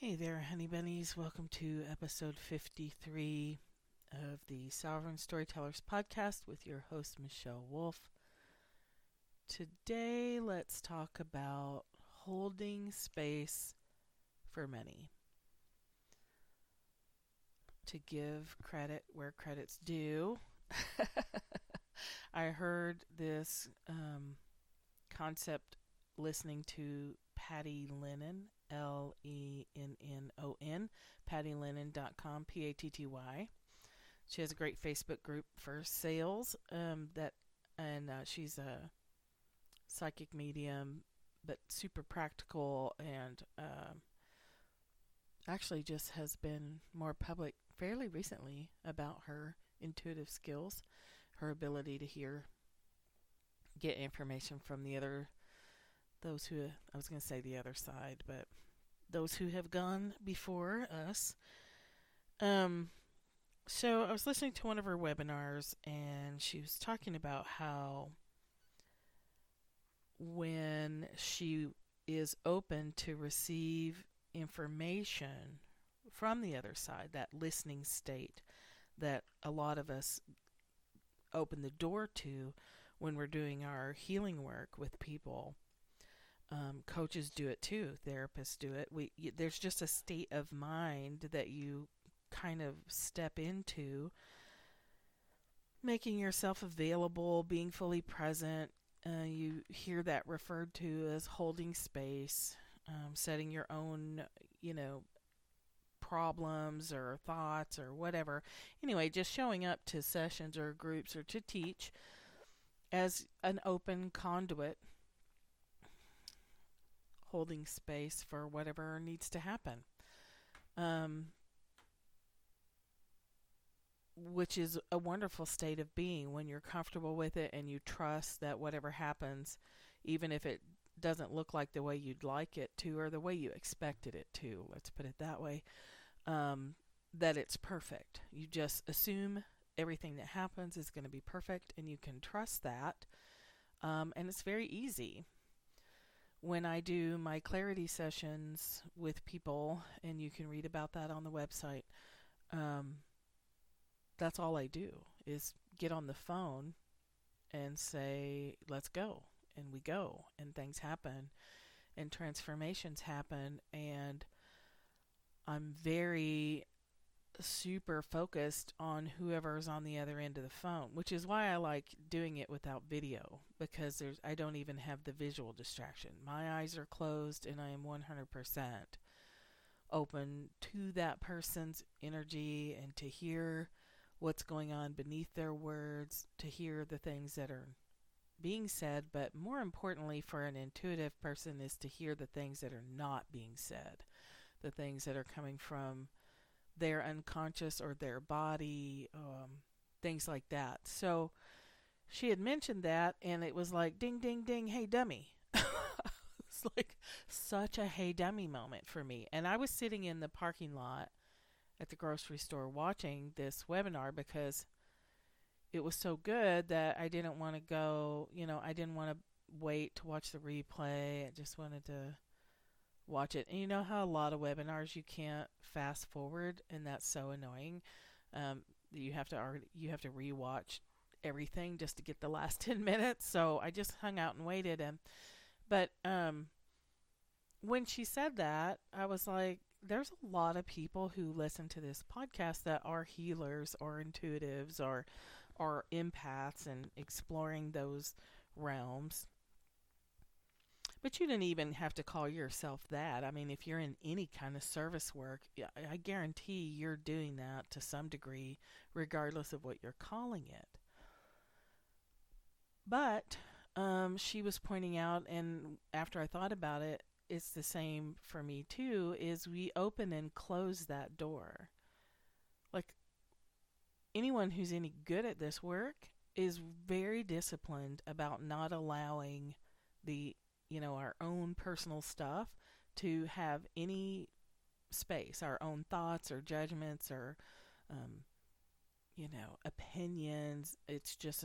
Hey there, honey bunnies. Welcome to episode 53 of the Sovereign Storytellers podcast with your host, Michelle Wolf. Today, let's talk about holding space for many. To give credit where credit's due, I heard this concept listening to Patty Lennon, Lennon, pattylennon.com, Patty. She has a great Facebook group for sales she's a psychic medium, but super practical and actually just has been more public fairly recently about her intuitive skills, her ability to get information from those who, I was going to say the other side, but those who have gone before us. So I was listening to one of her webinars, and she was talking about how when she is open to receive information from the other side, that listening state that a lot of us open the door to when we're doing our healing work with people. Coaches do it too. Therapists do it. There's just a state of mind that you kind of step into, making yourself available, being fully present. You hear that referred to as holding space, setting your own, problems or thoughts or whatever. Anyway, just showing up to sessions or groups or to teach as an open conduit, holding space for whatever needs to happen. Which is a wonderful state of being when you're comfortable with it and you trust that whatever happens, even if it doesn't look like the way you'd like it to or the way you expected it to, let's put it that way, that it's perfect. You just assume everything that happens is going to be perfect and you can trust that. And it's very easy. When I do my clarity sessions with people, and you can read about that on the website, that's all I do is get on the phone and say, let's go. And we go, and things happen, and transformations happen, and I'm very super focused on whoever's on the other end of the phone, which is why I like doing it without video, because I don't even have the visual distraction. My eyes are closed and I am 100% open to that person's energy and to hear what's going on beneath their words, to hear the things that are being said, but more importantly for an intuitive person is to hear the things that are not being said, the things that are coming from their unconscious or their body, things like that. So she had mentioned that, and it was like, ding, ding, ding, hey, dummy. It's like such a hey, dummy moment for me. And I was sitting in the parking lot at the grocery store watching this webinar because it was so good that I didn't want to go, I didn't want to wait to watch the replay. I just wanted to watch it. And you know how a lot of webinars you can't fast forward, and that's so annoying. You have to rewatch everything just to get the last 10 minutes. So I just hung out and waited. But when she said that, I was like, there's a lot of people who listen to this podcast that are healers or intuitives or empaths and exploring those realms. But you didn't even have to call yourself that. I mean, if you're in any kind of service work, I guarantee you're doing that to some degree, regardless of what you're calling it. But she was pointing out, and after I thought about it, it's the same for me too, is we open and close that door. Like, anyone who's any good at this work is very disciplined about not allowing our own personal stuff to have any space, our own thoughts or judgments or, opinions. It's just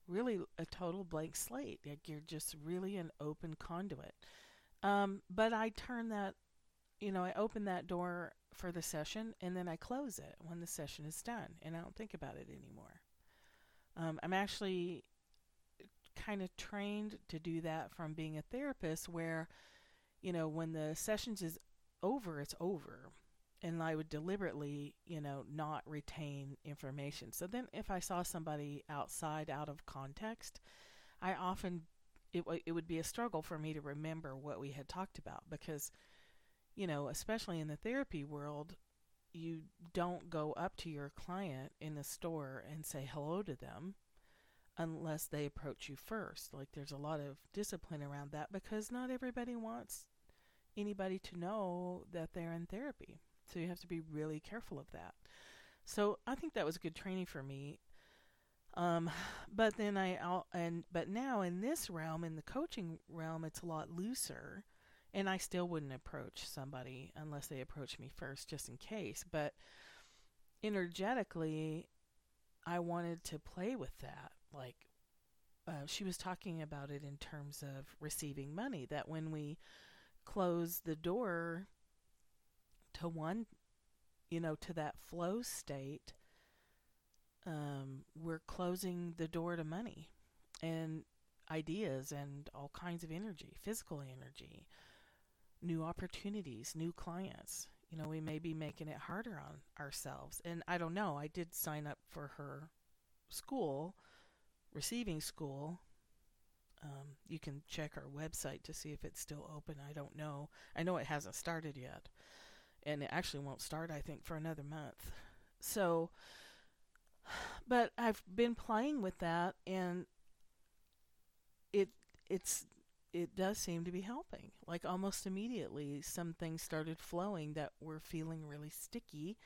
really a total blank slate. Like, you're just really an open conduit. But I turn that I open that door for the session and then I close it when the session is done and I don't think about it anymore. I'm actually kind of trained to do that from being a therapist where, when the sessions is over, it's over. And I would deliberately, not retain information. So then if I saw somebody outside, out of context, I often, it would be a struggle for me to remember what we had talked about because, especially in the therapy world, you don't go up to your client in the store and say hello to them unless they approach you first. Like there's a lot of discipline around that because not everybody wants anybody to know that they're in therapy. So you have to be really careful of that. So I think that was good training for me. But then but now in this realm, in the coaching realm, it's a lot looser. And I still wouldn't approach somebody unless they approach me first, just in case. But energetically, I wanted to play with that. Like, she was talking about it in terms of receiving money, that when we close the door to one, to that flow state, we're closing the door to money and ideas and all kinds of energy, physical energy, new opportunities, new clients. We may be making it harder on ourselves. And I don't know, I did sign up for her school, receiving school. You can check our website to see if it's still open. I don't know. I know it hasn't started yet. And it actually won't start, I think, for another month. So, but I've been playing with that, and it does seem to be helping. Like almost immediately, some things started flowing that were feeling really sticky.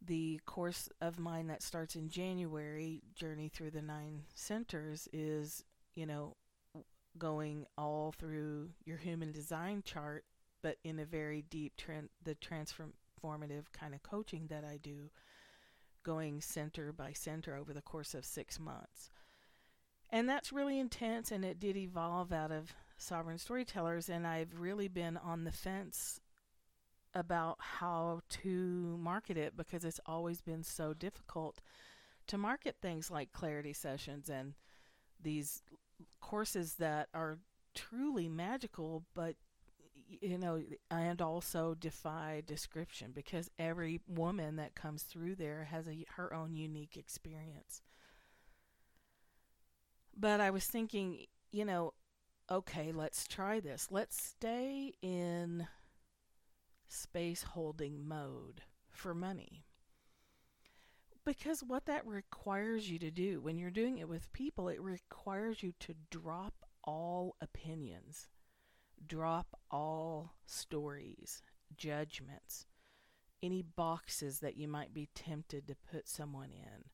The course of mine that starts in January, Journey Through the 9 Centers, is, going all through your human design chart, but in a very deep, the transformative kind of coaching that I do, going center by center over the course of 6 months. And that's really intense, and it did evolve out of Sovereign Storytellers, and I've really been on the fence about how to market it because it's always been so difficult to market things like clarity sessions and these courses that are truly magical, but and also defy description because every woman that comes through there has her own unique experience. But I was thinking, okay, let's try this. Let's stay in space holding mode for money. Because what that requires you to do when you're doing it with people, it requires you to drop all opinions, drop all stories, judgments, any boxes that you might be tempted to put someone in.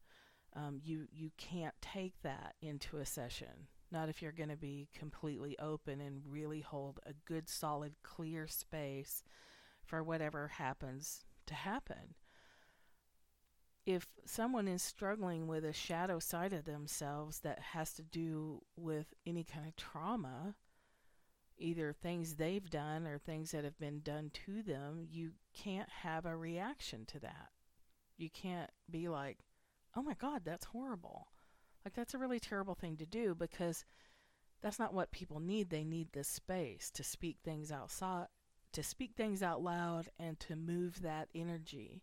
You can't take that into a session, not if you're going to be completely open and really hold a good, solid, clear space for whatever happens to happen. If someone is struggling with a shadow side of themselves that has to do with any kind of trauma, either things they've done or things that have been done to them, you can't have a reaction to that. You can't be like, oh my God, that's horrible. Like, that's a really terrible thing to do because that's not what people need. They need the space to speak things outside, to speak things out loud, and to move that energy.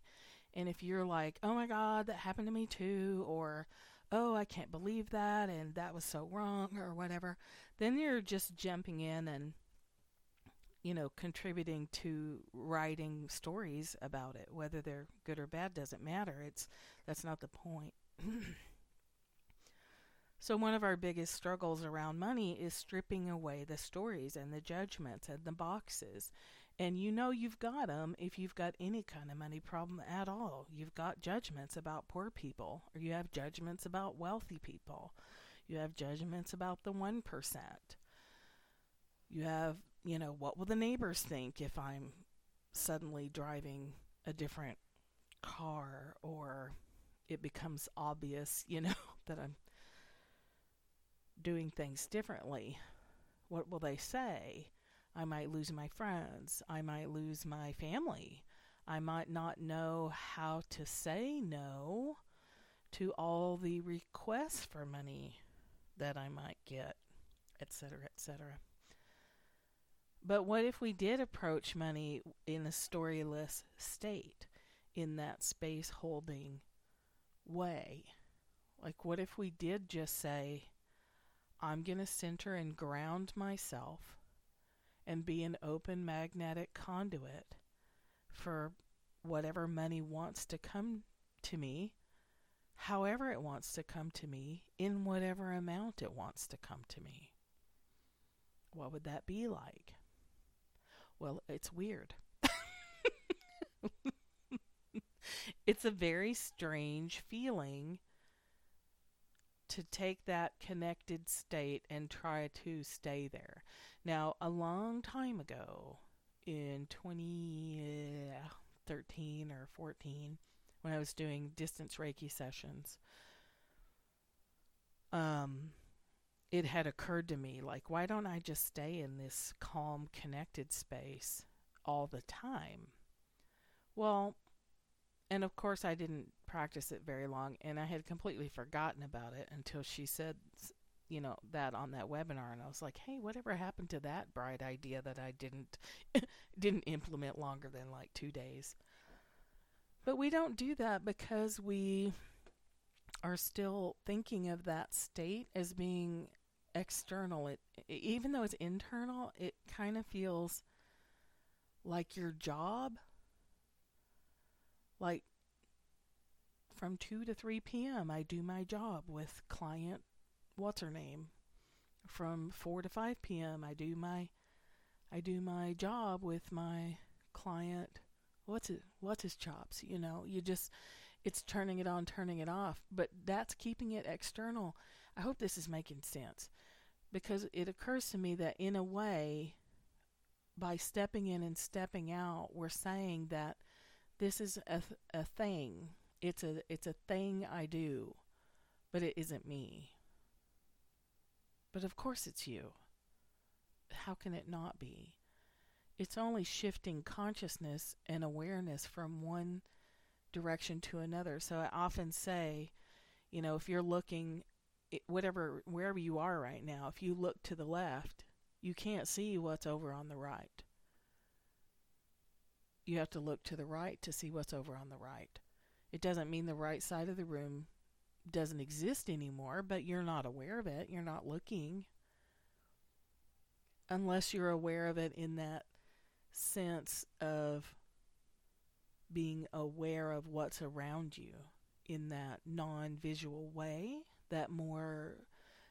And if you're like, oh my God, that happened to me too, or oh, I can't believe that, and that was so wrong, or whatever, then you're just jumping in and, contributing to writing stories about it. Whether they're good or bad doesn't matter. That's not the point. So one of our biggest struggles around money is stripping away the stories and the judgments and the boxes. And you've got them if you've got any kind of money problem at all. You've got judgments about poor people, or you have judgments about wealthy people. You have judgments about the 1%. You have, what will the neighbors think if I'm suddenly driving a different car, or it becomes obvious, that I'm doing things differently. What will they say? I might lose my friends. I might lose my family. I might not know how to say no to all the requests for money that I might get, etc., etc. But what if we did approach money in a storyless state, in that space holding way? Like, what if we did just say, I'm going to center and ground myself and be an open magnetic conduit for whatever money wants to come to me, however it wants to come to me, in whatever amount it wants to come to me? What would that be like? Well, it's weird. It's a very strange feeling to take that connected state and try to stay there. Now, a long time ago, in 2013 or 14, when I was doing distance Reiki sessions, it had occurred to me, like, why don't I just stay in this calm, connected space all the time? Well, and of course I didn't practice it very long, and I had completely forgotten about it until she said, that on that webinar, and I was like, hey, whatever happened to that bright idea that I didn't implement longer than like 2 days? But we don't do that because we are still thinking of that state as being external. Even though it's internal, it kind of feels like your job. Like, from 2 to 3 p.m. I do my job with client what's her name. From 4 to 5 p.m. I do my job with my client what's his chops. It's turning it on, turning it off, but that's keeping it external. I hope this is making sense, because it occurs to me that in a way, by stepping in and stepping out, we're saying that this is a thing. It's a thing I do, but it isn't me. But of course it's you. How can it not be? It's only shifting consciousness and awareness from one direction to another. So I often say, if you're looking, wherever you are right now, if you look to the left, you can't see what's over on the right. You have to look to the right to see what's over on the right. It doesn't mean the right side of the room doesn't exist anymore, but you're not aware of it. You're not looking. Unless you're aware of it in that sense of being aware of what's around you in that non-visual way, that more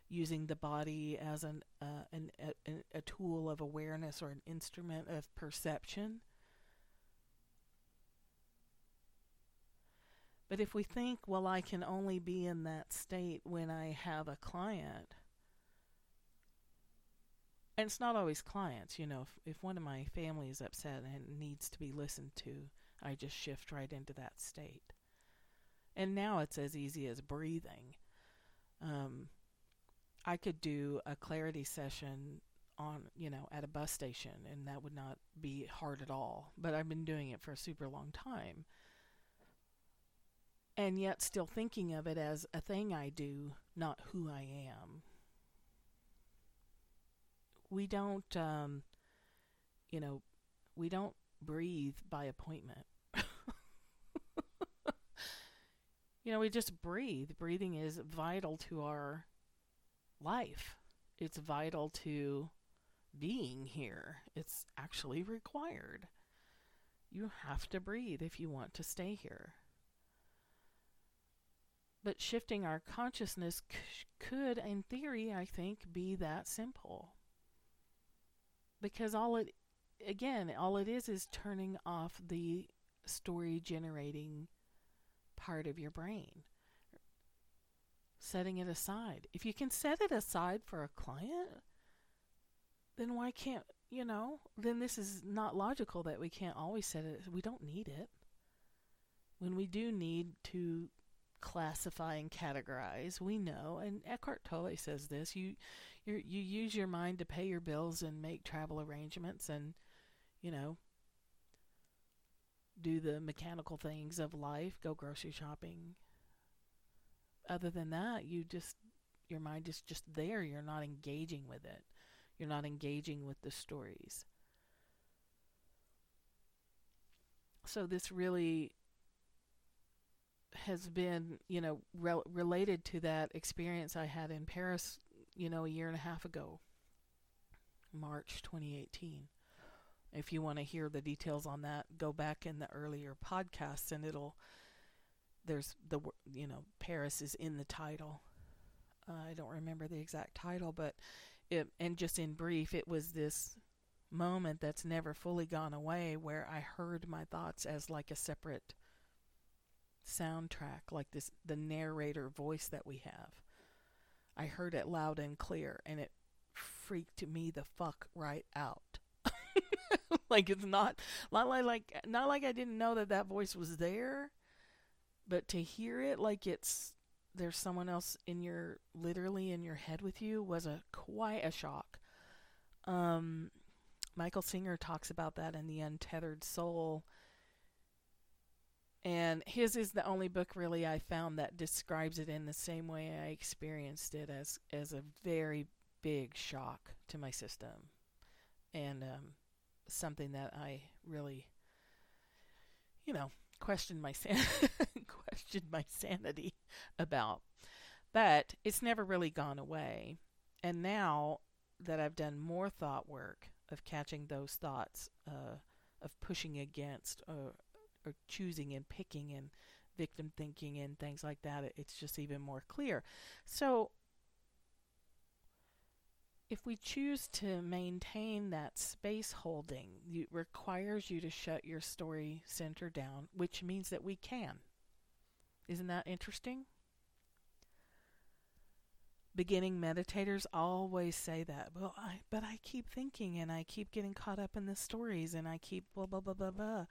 using the body as a tool of awareness or an instrument of perception. But if we think, well, I can only be in that state when I have a client, and it's not always clients, if one of my family is upset and needs to be listened to, I just shift right into that state. And now it's as easy as breathing. I could do a clarity session on, at a bus station, and that would not be hard at all. But I've been doing it for a super long time. And yet still thinking of it as a thing I do, not who I am. We don't, we don't breathe by appointment. We just breathe. Breathing is vital to our life. It's vital to being here. It's actually required. You have to breathe if you want to stay here. But shifting our consciousness could, in theory, I think, be that simple. Because all it is turning off the story generating part of your brain. Setting it aside. If you can set it aside for a client, then why can't, then this is not logical that we can't always set it. We don't need it. When we do need to classify and categorize, we know, and Eckhart Tolle says this, you You use your mind to pay your bills and make travel arrangements and, you know, do the mechanical things of life, go grocery shopping. Other than that, your mind is just there. You're not engaging with it. You're not engaging with the stories. So this really has been, related to that experience I had in Paris, a year and a half ago, March 2018. If you want to hear the details on that, go back in the earlier podcasts and there's Paris is in the title. I don't remember the exact title, but and just in brief, it was this moment that's never fully gone away where I heard my thoughts as like a separate soundtrack, like the narrator voice that we have. I heard it loud and clear, and it freaked me the fuck right out. Like it's not like I didn't know that voice was there, but to hear it like there's someone else literally in your head with you was quite a shock. Michael Singer talks about that in The Untethered Soul. And his is the only book really I found that describes it in the same way I experienced it, as a very big shock to my system. And something that I really, questioned my sanity about. But it's never really gone away. And now that I've done more thought work of catching those thoughts, of pushing against, or choosing and picking and victim thinking and things like that, it's just even more clear. So if we choose to maintain that space holding, it requires you to shut your story center down, which means that we can. Isn't that interesting? Beginning meditators always say that. Well, but I keep thinking, and I keep getting caught up in the stories, and I keep blah blah blah blah blah,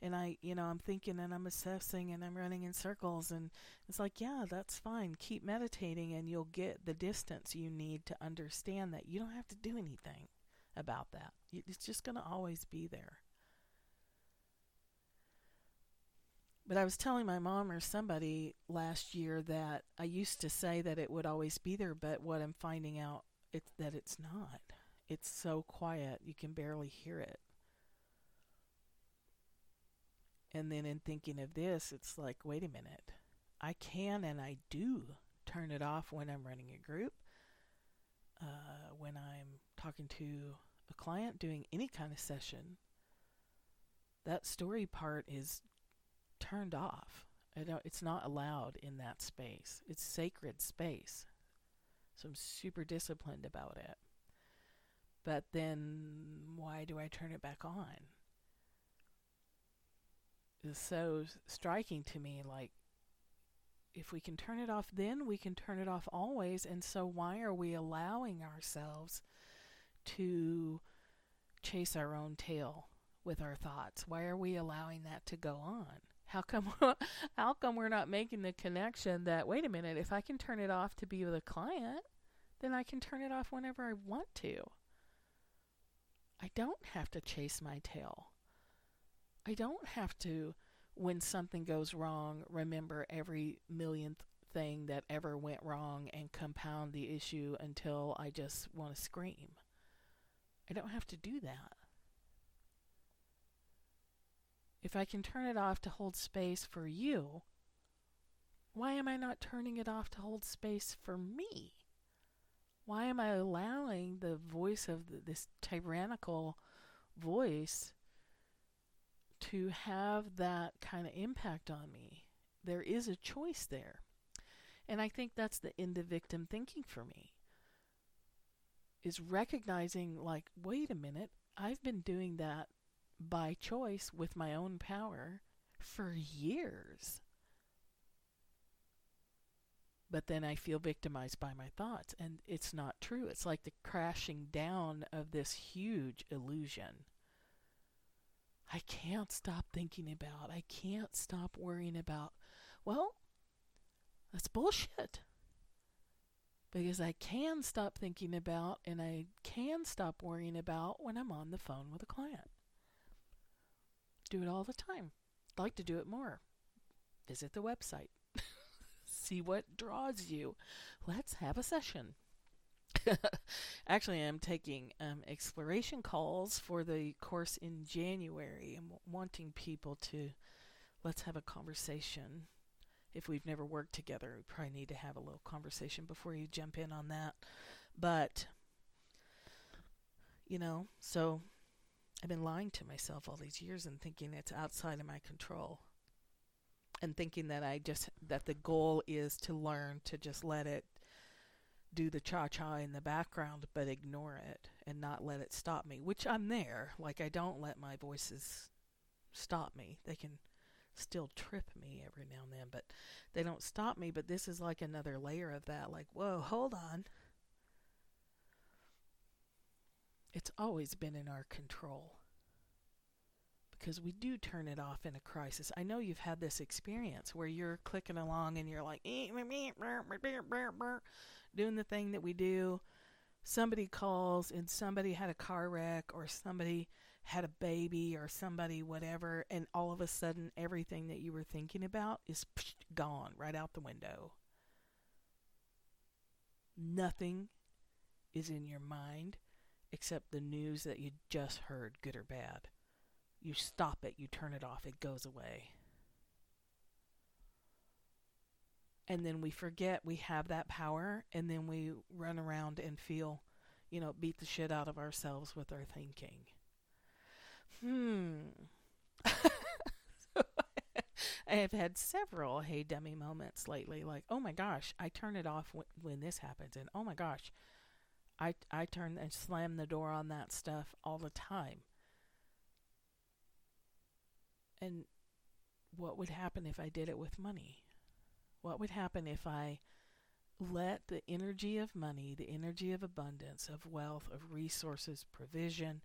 and I'm thinking, and I'm assessing, and I'm running in circles, and it's like, yeah, that's fine. Keep meditating, and you'll get the distance you need to understand that you don't have to do anything about that. It's just going to always be there. But I was telling my mom or somebody last year that I used to say that it would always be there, but what I'm finding out that it's not. It's so quiet, you can barely hear it. And then in thinking of this, it's like, wait a minute. I can and I do turn it off when I'm running a group, when I'm talking to a client, doing any kind of session. That story part is turned off. It's not allowed in that space. It's sacred space. So I'm super disciplined about it. But then why do I turn it back on? Is so striking to me. Like, if we can turn it off then, we can turn it off always. And so why are we allowing ourselves to chase our own tail with our thoughts? Why are we allowing that to go on? How come we're not making the connection that, wait a minute, if I can turn it off to be with a client, then I can turn it off whenever I want to. I don't have to chase my tail. I don't have to, when something goes wrong, remember every millionth thing that ever went wrong and compound the issue until I just want to scream. I don't have to do that. If I can turn it off to hold space for you, why am I not turning it off to hold space for me? Why am I allowing the voice of this tyrannical voice to have that kind of impact on me? There is a choice there. And I think that's the end of victim thinking for me, is recognizing, like, wait a minute, I've been doing that by choice with my own power for years. But then I feel victimized by my thoughts, and it's not true. It's like the crashing down of this huge illusion. I can't stop thinking about, I can't stop worrying about. Well, that's bullshit. because I can stop thinking about and I can stop worrying about when I'm on the phone with a client. Do it all the time. I'd like to do it more. Visit the website. See what draws you. Let's have a session. Actually, I'm taking exploration calls for the course in January. I'm wanting people to let's have a conversation. If we've never worked together, we probably need to have a little conversation before you jump in on that. But, so I've been lying to myself all these years and thinking it's outside of my control. And thinking that that the goal is to learn to just let it do the cha-cha in the background, but ignore it and not let it stop me, which I'm there. Like, I don't let my voices stop me. They can still trip me every now and then, but they don't stop me. But this is like another layer of that. Like, whoa, hold on. It's always been in our control because we do turn it off in a crisis. I know you've had this experience where you're clicking along and you're like doing the thing that we do. Somebody calls and somebody had a car wreck or somebody had a baby or somebody whatever, and all of a sudden everything that you were thinking about is gone right out the window. Nothing is in your mind except the news that you just heard, good or bad. You stop it, you turn it off, it goes away. And then we forget we have that power, and then we run around and feel, beat the shit out of ourselves with our thinking. I have had several hey dummy moments lately, like, oh my gosh, I turn it off when this happens, and oh my gosh, I turn and slam the door on that stuff all the time. And what would happen if I did it with money? What would happen if I let the energy of money, the energy of abundance, of wealth, of resources, provision,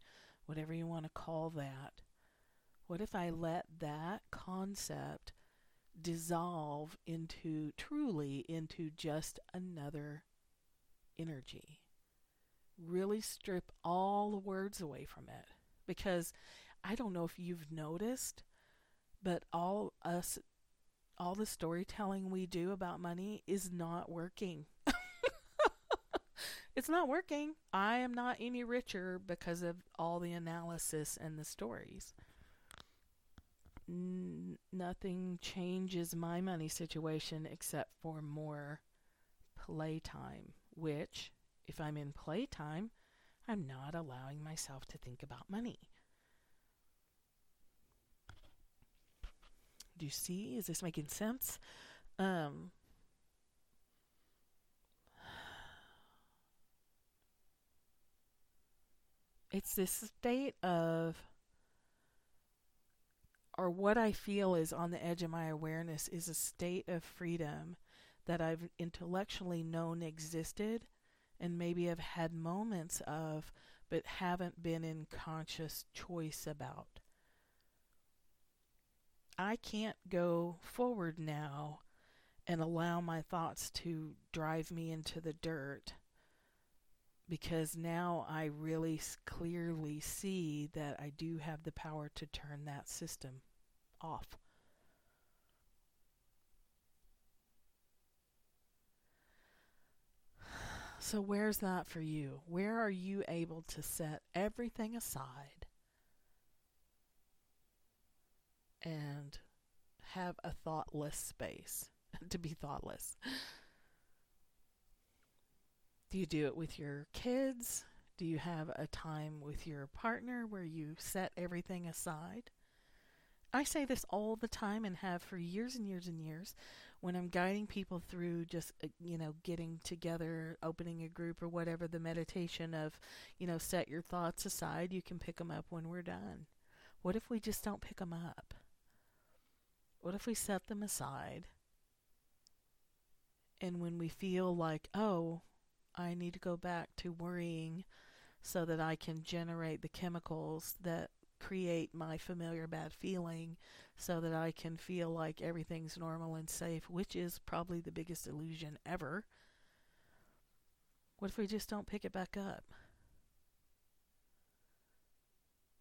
whatever you want to call that, what if I let that concept dissolve truly into just another energy? Really strip all the words away from it. Because I don't know if you've noticed, but all the storytelling we do about money is not working. It's not working. I am not any richer because of all the analysis and the stories. Nothing changes my money situation except for more playtime, which, if I'm in playtime, I'm not allowing myself to think about money. Do you see? Is this making sense? It's this state of, or what I feel is on the edge of my awareness, is a state of freedom that I've intellectually known existed and maybe have had moments of, but haven't been in conscious choice about. I can't go forward now and allow my thoughts to drive me into the dirt, because now I really clearly see that I do have the power to turn that system off. So where's that for you? Where are you able to set everything aside and have a thoughtless space to be thoughtless? Do you do it with your kids? Do you have a time with your partner where you set everything aside? I say this all the time and have for years and years and years when I'm guiding people through just, getting together, opening a group or whatever, the meditation of, set your thoughts aside. You can pick them up when we're done. What if we just don't pick them up? What if we set them aside? And when we feel like, oh, I need to go back to worrying so that I can generate the chemicals that create my familiar bad feeling so that I can feel like everything's normal and safe, which is probably the biggest illusion ever. What if we just don't pick it back up?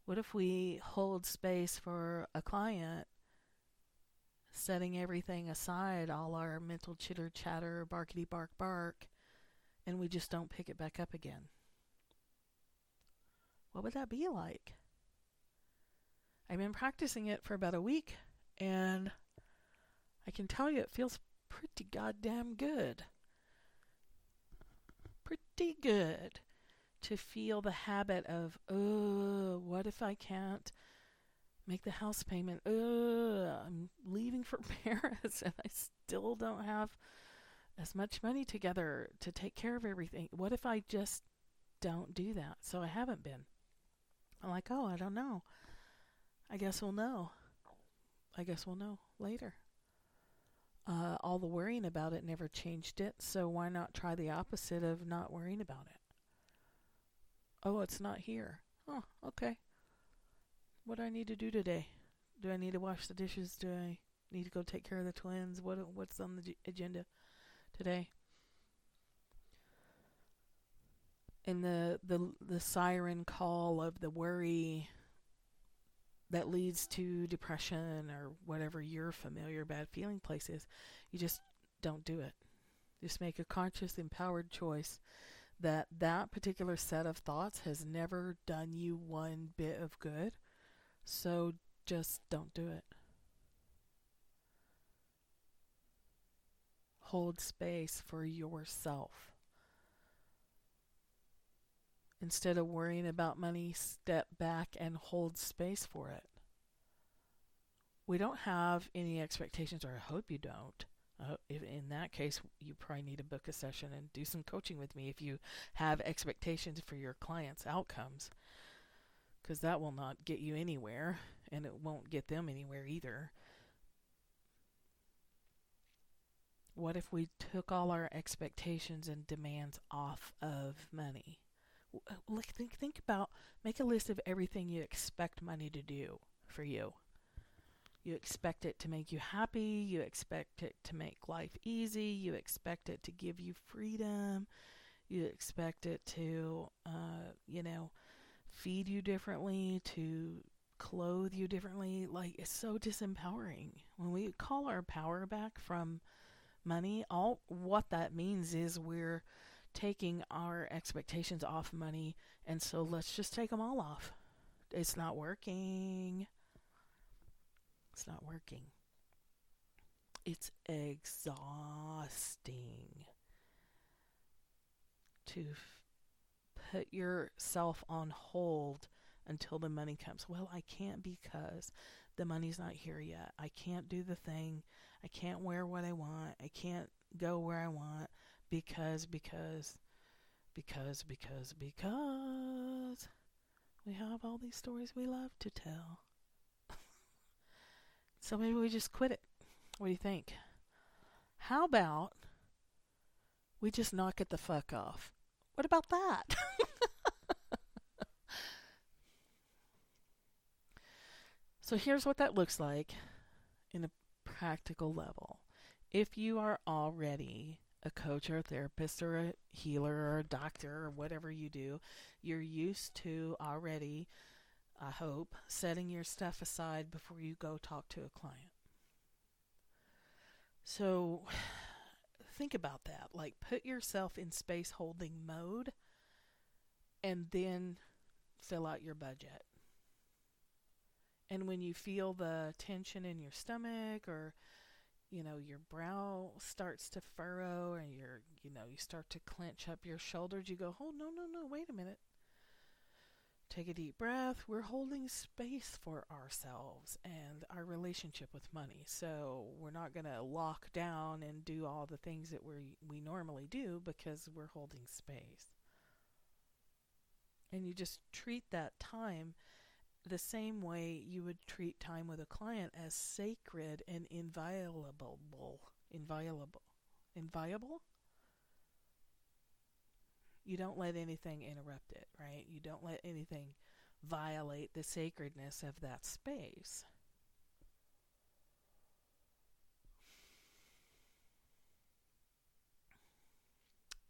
What if we hold space for a client, setting everything aside, all our mental chitter chatter, barkity bark bark, and we just don't pick it back up again? What would that be like? I've been practicing it for about a week, and I can tell you it feels pretty goddamn good. Pretty good to feel the habit of, what if I can't make the house payment? I'm leaving for Paris and I still don't have as much money together to take care of everything. What if I just don't do that? So I haven't been. I'm like, I don't know. I guess we'll know. I guess we'll know later. All the worrying about it never changed it, so why not try the opposite of not worrying about it? Oh, it's not here. Oh, okay. What do I need to do today? Do I need to wash the dishes? Do I need to go take care of the twins? What's on the agenda today? And the siren call of the worry that leads to depression or whatever your familiar bad feeling place is, you just don't do it. Just make a conscious, empowered choice that particular set of thoughts has never done you one bit of good, so just don't do it. Hold space for yourself. Instead of worrying about money, step back and hold space for it. We don't have any expectations, or I hope you don't. If in that case, you probably need to book a session and do some coaching with me if you have expectations for your clients' outcomes, because that will not get you anywhere, and it won't get them anywhere either. What if we took all our expectations and demands off of money? Think about, make a list of everything you expect money to do for you. You expect it to make you happy. You expect it to make life easy. You expect it to give you freedom. You expect it to, feed you differently, to clothe you differently. Like, it's so disempowering. When we call our power back from money, all what that means is we're taking our expectations off money, and so let's just take them all off. It's not working. It's not working. It's exhausting to put yourself on hold until the money comes. Well, I can't because the money's not here yet. I can't do the thing. I can't wear what I want. I can't go where I want because we have all these stories we love to tell. So maybe we just quit it. What do you think? How about we just knock it the fuck off? What about that? So here's what that looks like in a practical level. If you are already a coach or a therapist or a healer or a doctor or whatever you do, you're used to already, I hope, setting your stuff aside before you go talk to a client. So think about that. Like, put yourself in space holding mode and then fill out your budget. And when you feel the tension in your stomach, or your brow starts to furrow, and you start to clench up your shoulders, you go, oh, no, wait a minute. Take a deep breath. We're holding space for ourselves and our relationship with money. So we're not going to lock down and do all the things that we normally do, because we're holding space. And you just treat that time the same way you would treat time with a client, as sacred and inviolable. Inviolable? You don't let anything interrupt it, right? You don't let anything violate the sacredness of that space.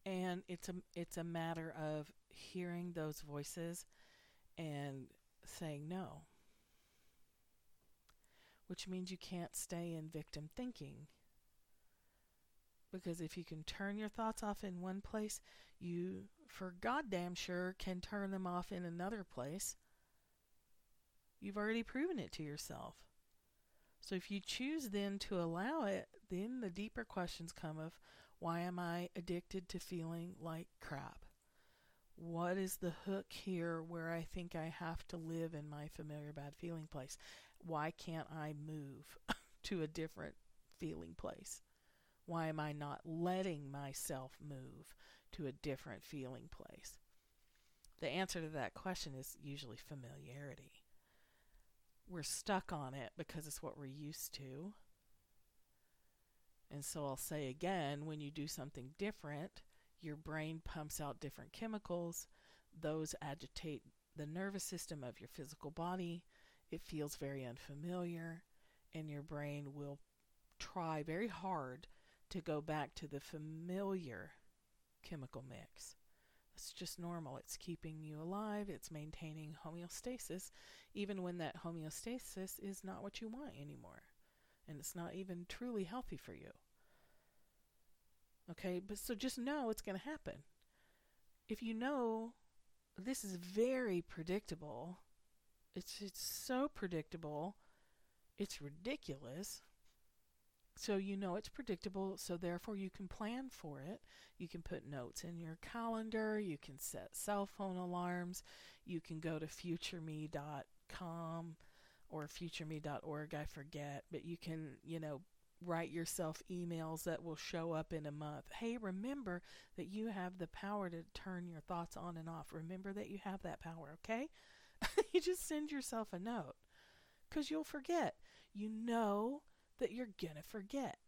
And it's a matter of hearing those voices and saying no, which means you can't stay in victim thinking. Because if you can turn your thoughts off in one place, you for goddamn sure can turn them off in another place. You've already proven it to yourself. So if you choose then to allow it, then the deeper questions come of, why am I addicted to feeling like crap? What is the hook here where I think I have to live in my familiar bad feeling place? Why can't I move to a different feeling place? Why am I not letting myself move to a different feeling place? The answer to that question is usually familiarity. We're stuck on it because it's what we're used to. And so I'll say again, when you do something different, your brain pumps out different chemicals. Those agitate the nervous system of your physical body. It feels very unfamiliar, and your brain will try very hard to go back to the familiar chemical mix. It's just normal. It's keeping you alive. It's maintaining homeostasis, even when that homeostasis is not what you want anymore. And it's not even truly healthy for you. Okay, but so just know it's going to happen. If you know this is very predictable, it's so predictable, it's ridiculous. So you know it's predictable, so therefore you can plan for it. You can put notes in your calendar, you can set cell phone alarms, you can go to futureme.com or futureme.org, I forget, but you can, write yourself emails that will show up in a month. Hey, remember that you have the power to turn your thoughts on and off. Remember that you have that power, okay? You just send yourself a note because you'll forget. You know that you're going to forget.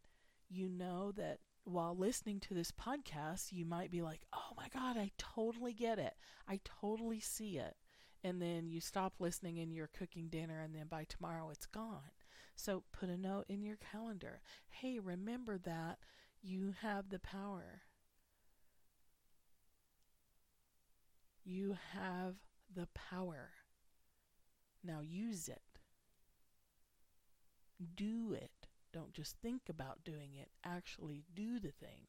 You know that while listening to this podcast, you might be like, oh my God, I totally get it. I totally see it. And then you stop listening and you're cooking dinner, and then by tomorrow it's gone. So put a note in your calendar. Hey, remember that you have the power. You have the power. Now use it. Do it. Don't just think about doing it. Actually do the thing.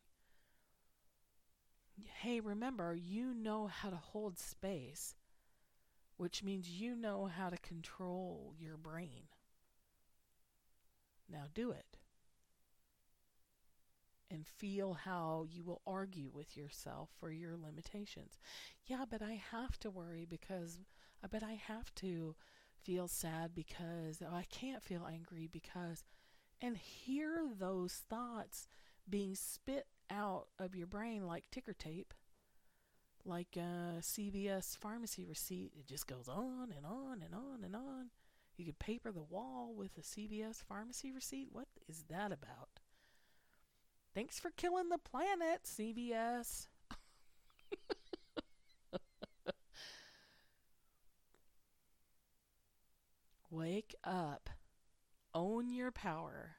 Hey, remember, you know how to hold space, which means you know how to control your brain. Now do it. And feel how you will argue with yourself for your limitations. Yeah, but I have to worry because, but I have to feel sad because, I can't feel angry because, and hear those thoughts being spit out of your brain like ticker tape, like a CVS pharmacy receipt. It just goes on and on and on and on. You could paper the wall with a CVS pharmacy receipt. What is that about? Thanks for killing the planet, CVS. Wake up. Own your power.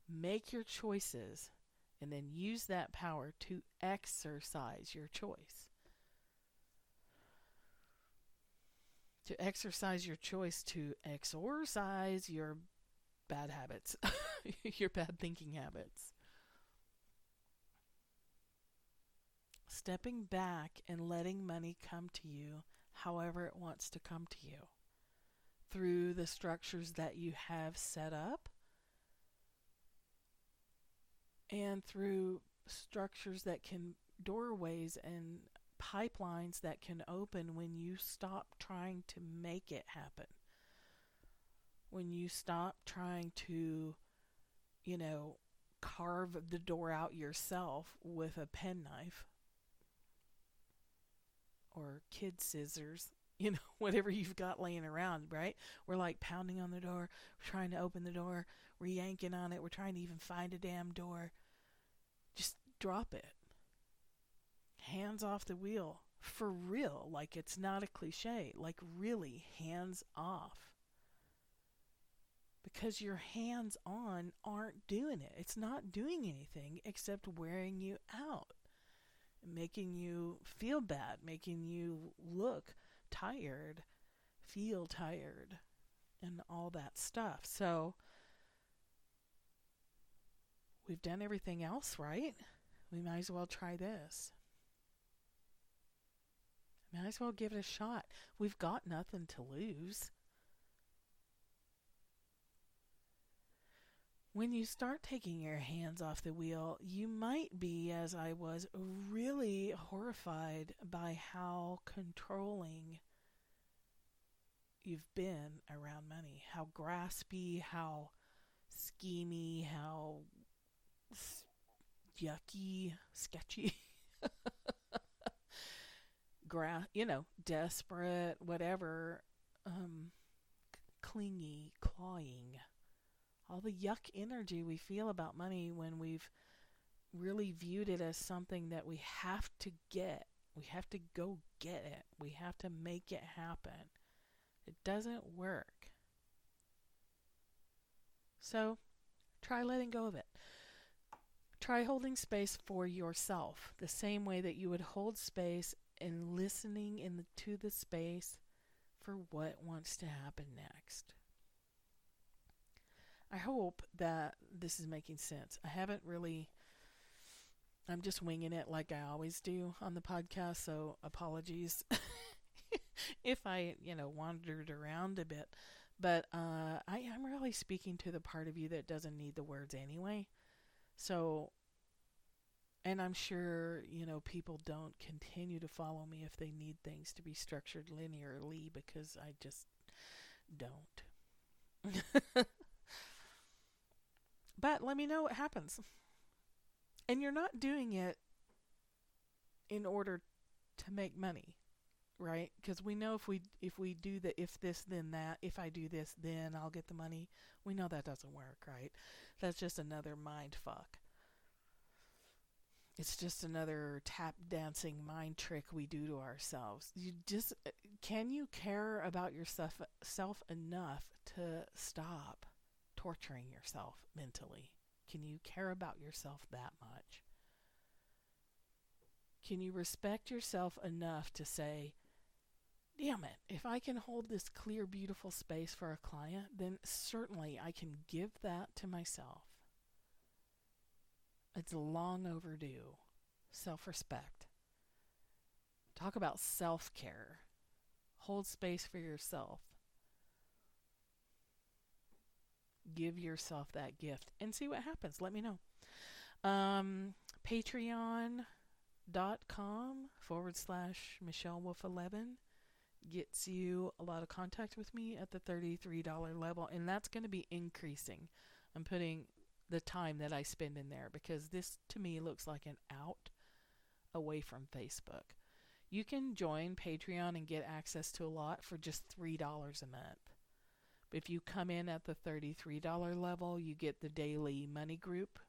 Make your choices. And then use that power to exercise your choice. To exercise your choice to exorcise your bad habits, your bad thinking habits. Stepping back and letting money come to you however it wants to come to you. Through the structures that you have set up, and through structures that can, doorways and pipelines that can open when you stop trying to make it happen. When you stop trying to, carve the door out yourself with a penknife or kid scissors, whatever you've got laying around, right? We're like pounding on the door, we're trying to open the door, we're yanking on it, we're trying to even find a damn door. Just drop it. Hands off the wheel. For real, like it's not a cliche, like really hands off. Because your hands on aren't doing it. It's not doing anything except wearing you out. making you feel bad, making you look tired, feel tired, and all that stuff. So we've done everything else right. We might as well try this. Might as well give it a shot. We've got nothing to lose. When you start taking your hands off the wheel, you might be, as I was, really horrified by how controlling you've been around money. How graspy, how schemy, how yucky, sketchy, desperate, whatever, clingy, clawing. All the yuck energy we feel about money when we've really viewed it as something that we have to get. We have to go get it. We have to make it happen. It doesn't work. So, try letting go of it. Try holding space for yourself, the same way that you would hold space and listening to the space for what wants to happen next. I hope that this is making sense. I'm just winging it like I always do on the podcast, so apologies if I, wandered around a bit. But I'm really speaking to the part of you that doesn't need the words anyway. So, and I'm sure, people don't continue to follow me if they need things to be structured linearly, because I just don't. But let me know what happens. And you're not doing it in order to make money, right? Because we know if we do the if this then that, if I do this then I'll get the money. We know that doesn't work, right? That's just another mind fuck. It's just another tap dancing mind trick we do to ourselves. Can you care about yourself enough to stop torturing yourself mentally? Can you care about yourself that much? Can you respect yourself enough to say, damn it, if I can hold this clear, beautiful space for a client, then certainly I can give that to myself. It's long overdue. Self-respect. Talk about self-care. Hold space for yourself. Give yourself that gift and see what happens. Let me know. Patreon.com/MichelleWolf11 gets you a lot of contact with me at the $33 level, and that's going to be increasing. I'm putting the time that I spend in there because this to me looks like an out away from Facebook. You can join Patreon and get access to a lot for just $3 a month. If you come in at the $33 level, you get the daily money group,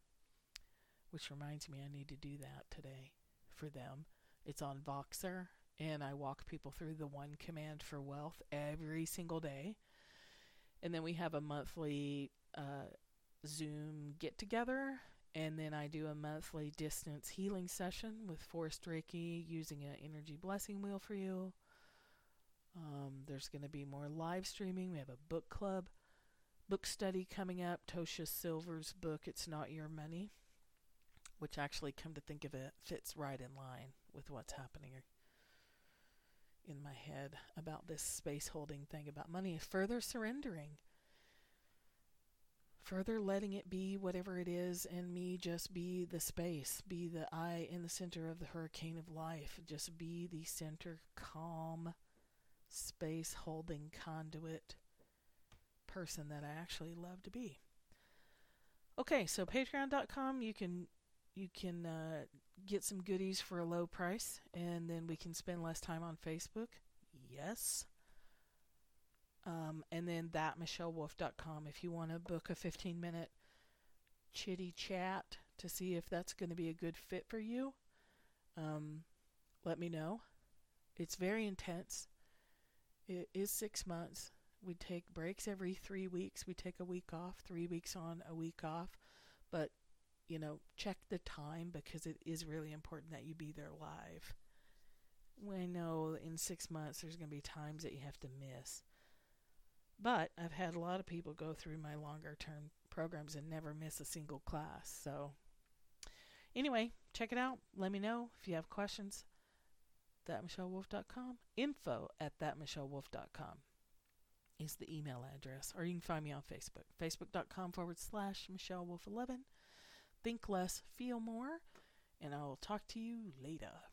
which reminds me I need to do that today for them. It's on Voxer, and I walk people through the one command for wealth every single day. And then we have a monthly Zoom get-together, and then I do a monthly distance healing session with Forest Reiki using an energy blessing wheel for you. There's going to be more live streaming. We have a book club, book study coming up. Tosha Silver's book, It's Not Your Money, which actually, come to think of it, fits right in line with what's happening in my head about this space holding thing about money. Further surrendering. Further letting it be whatever it is, and me just be the space, be the eye in the center of the hurricane of life. Just be the center, calm, space holding conduit person that I actually love to be. Okay, so patreon.com, you can get some goodies for a low price, and then we can spend less time on Facebook. Yes. And then thatmichellewolf.com if you want to book a 15-minute chitty chat to see if that's going to be a good fit for you. Let me know. It's very intense. It is 6 months. We take breaks every 3 weeks. We take a week off, 3 weeks on, a week off. But, check the time, because it is really important that you be there live. I know in 6 months there's going to be times that you have to miss. But I've had a lot of people go through my longer term programs and never miss a single class. So anyway, check it out. Let me know if you have questions. ThatMichelleWolf.com. info@ThatMichelleWolf.com is the email address. Or you can find me on Facebook. Facebook.com/MichelleWolf11. Think less, feel more. And I will talk to you later.